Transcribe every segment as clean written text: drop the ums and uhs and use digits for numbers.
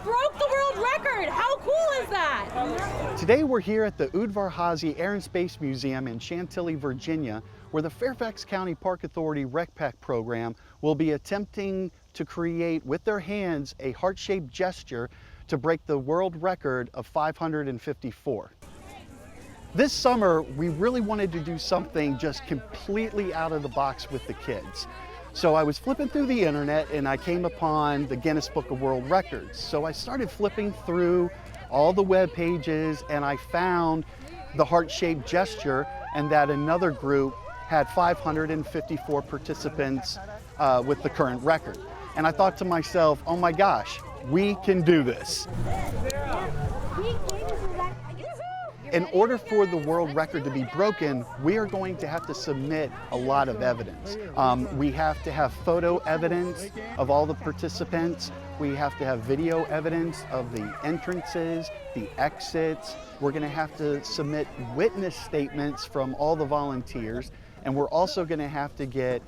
broke the world record. How cool is that? Today we're here at the Udvar-Hazy Air and Space Museum in Chantilly, Virginia, where the Fairfax County Park Authority Rec-PAC program will be attempting to create with their hands a heart-shaped gesture to break the world record of 554. This summer, we really wanted to do something just completely out of the box with the kids. So I was flipping through the internet and I came upon the Guinness Book of World Records. So I started flipping through all the web pages and I found the heart-shaped gesture, and that another group had 554 participants with the current record. And I thought to myself, oh my gosh, we can do this. In order for the world record to be broken, we are going to have to submit a lot of evidence. We have to have photo evidence of all the participants. We have to have video evidence of the entrances, the exits. We're going to have to submit witness statements from all the volunteers. And we're also going to have to get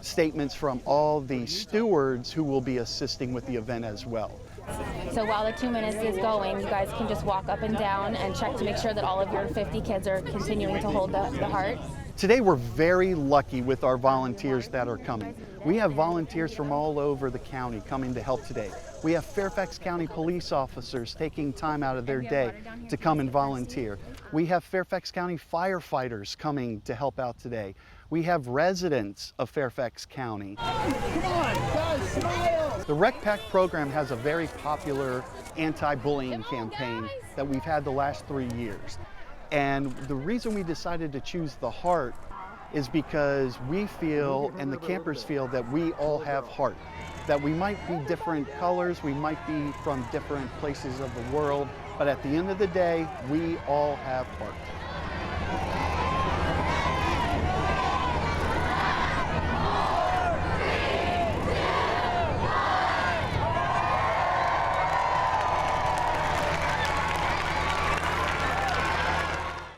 statements from all the stewards who will be assisting with the event as well. So while the 2 minutes is going, you guys can just walk up and down and check to make sure that all of your 50 kids are continuing to hold the heart. Today we're very lucky with our volunteers that are coming. We have volunteers from all over the county coming to help today. We have Fairfax County Police Officers taking time out of their day to come and volunteer. We have Fairfax County firefighters coming to help out today. We have residents of Fairfax County. Come on, guys, smile! The Rec-PAC program has a very popular anti-bullying campaign that we've had the last 3 years. And the reason we decided to choose the heart is because we feel, and the campers feel, that we all have heart. That we might be different colors, we might be from different places of the world, but at the end of the day, we all have heart.